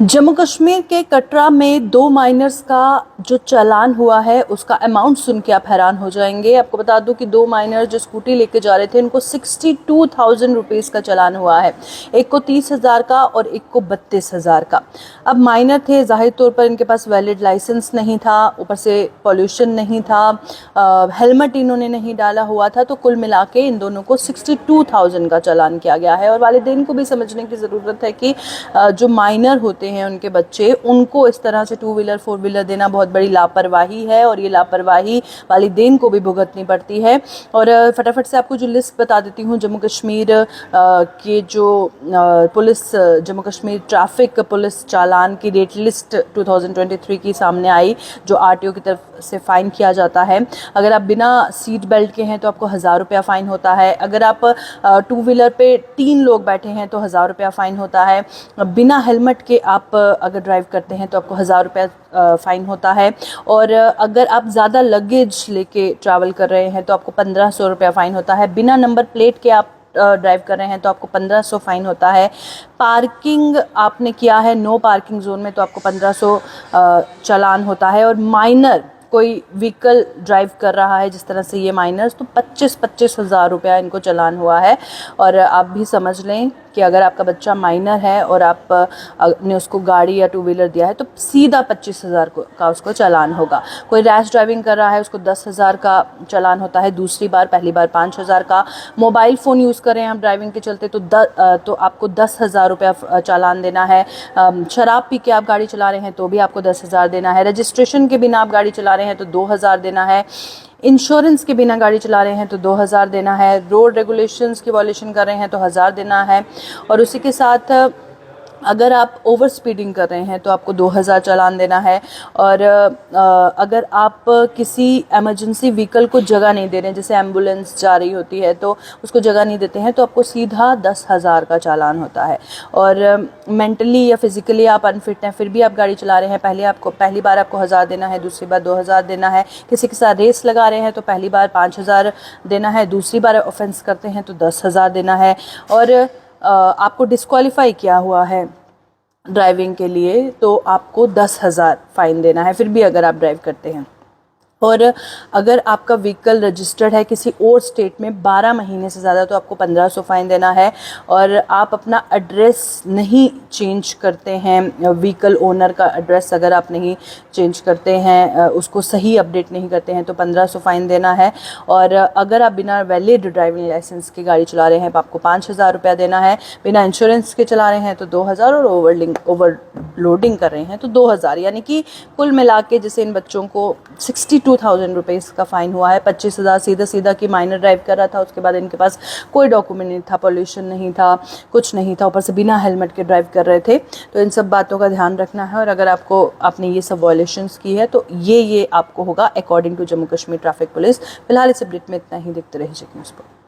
जम्मू कश्मीर के कटरा में 2 माइनर्स का जो चालान हुआ है उसका अमाउंट सुन के आप हैरान हो जाएंगे। आपको बता दूं कि 2 माइनर जो स्कूटी लेके जा रहे थे उनको 62,000 रुपीज़ का चालान हुआ है। एक को 30,000 का और एक को 32,000 का। अब माइनर थे, जाहिर तौर पर इनके पास वैलिड लाइसेंस नहीं था, ऊपर से पॉल्यूशन नहीं था, हेलमेट इन्होंने नहीं डाला हुआ था, तो कुल मिला के इन दोनों को 62,000 का चालान किया गया है। और वालिदैन को भी समझने की ज़रूरत है कि जो माइनर होते हैं उनके बच्चे, उनको इस तरह से 2 व्हीलर 4 व्हीलर देना बहुत बड़ी लापरवाही है और ये लापरवाही वालिदैन को भी भुगतनी पड़ती है। और फटाफट से आपको जो लिस्ट बता देती हूँ जम्मू कश्मीर के जो police, Jammu Kashmir traffic police challan की रेट लिस्ट 2023 की सामने आई, जो आरटीओ की तरफ से फ़ाइन किया जाता है। अगर आप बिना सीट बेल्ट के हैं तो आपको 1000 रुपया फ़ाइन होता है। अगर आप 2 व्हीलर पे 3 लोग बैठे हैं तो 1000 रुपया फ़ाइन होता है। बिना हेलमेट के आप अगर ड्राइव करते हैं तो आपको 1000 रुपया फ़ाइन होता है। और अगर आप ज़्यादा लगेज लेके ट्रैवल कर रहे हैं तो आपको 1500 रुपया फ़ाइन होता है। बिना नंबर प्लेट के आप ड्राइव कर रहे हैं तो आपको 1500 फ़ाइन होता है। पार्किंग आपने किया है नो पार्किंग जोन में तो आपको 1500 चालान होता है। और माइनर कोई व्हीकल ड्राइव कर रहा है जिस तरह से ये माइनर्स, तो 25-25 हज़ार रुपया इनको चालान हुआ है। और आप भी समझ लें कि अगर आपका बच्चा माइनर है और आपने उसको गाड़ी या 2 व्हीलर दिया है तो सीधा 25,000 का उसको चालान होगा। कोई रैश ड्राइविंग कर रहा है उसको 10,000 का चालान होता है दूसरी बार, पहली बार 5,000 का। मोबाइल फ़ोन यूज़ कर रहे हैं आप ड्राइविंग के चलते तो आपको 10,000 रुपया चालान देना है। शराब पी के आप गाड़ी चला रहे हैं तो भी आपको 10,000 देना है। रजिस्ट्रेशन के बिना आप गाड़ी चला रहे हैं तो 2,000 देना है। इंश्योरेंस के बिना गाड़ी चला रहे हैं तो 2,000 देना है। रोड रेगुलेशंस की वायलेशन कर रहे हैं तो 1,000 देना है। और उसी के साथ अगर आप ओवर स्पीडिंग कर रहे हैं तो आपको 2,000 चालान देना है। और अगर आप किसी एमरजेंसी व्हीकल को जगह नहीं दे रहे हैं, जैसे एम्बुलेंस जा रही होती है तो उसको जगह नहीं देते हैं, तो आपको सीधा 10,000 का चालान होता है। और मेंटली या फिज़िकली आप अनफिट हैं फिर भी आप गाड़ी चला रहे हैं, पहली बार आपको 1,000 देना है, दूसरी बार 2,000 देना है। किसी के साथ रेस लगा रहे हैं तो पहली बार 5,000 देना है, दूसरी बार ऑफेंस करते हैं तो 10,000 देना है। और आपको डिस्क्वालीफाई किया हुआ है ड्राइविंग के लिए तो आपको 10,000 फ़ाइन देना है फिर भी अगर आप ड्राइव करते हैं। और अगर आपका व्हीकल रजिस्टर्ड है किसी और स्टेट में 12 महीने से ज़्यादा तो आपको 1500 फ़ाइन देना है। और आप अपना एड्रेस नहीं चेंज करते हैं, व्हीकल ओनर का एड्रेस अगर आप नहीं चेंज करते हैं, उसको सही अपडेट नहीं करते हैं तो 1500 फ़ाइन देना है। और अगर आप बिना वैलिड ड्राइविंग लाइसेंस की गाड़ी चला रहे हैं तो आपको 5,000 रुपया देना है। बिना इंश्योरेंस के चला रहे हैं तो 2,000 और ओवरलोडिंग कर रहे हैं तो 2,000। यानी कि कुल मिला के जैसे इन बच्चों को 62,000 रुपीज़ का फ़ाइन हुआ है। 25,000 सीधा कि माइनर ड्राइव कर रहा था, उसके बाद इनके पास कोई डॉक्यूमेंट नहीं था, पॉल्यूशन नहीं था, कुछ नहीं था, ऊपर से बिना हेलमेट के ड्राइव कर रहे थे। तो इन सब बातों का ध्यान रखना है। और अगर आपने ये सब वायलेशंस की है तो ये आपको होगा according to Jammu Kashmir traffic police. फिलहाल इस अपडेट में इतना ही। देखते रहिए चेक न्यूज़ पर।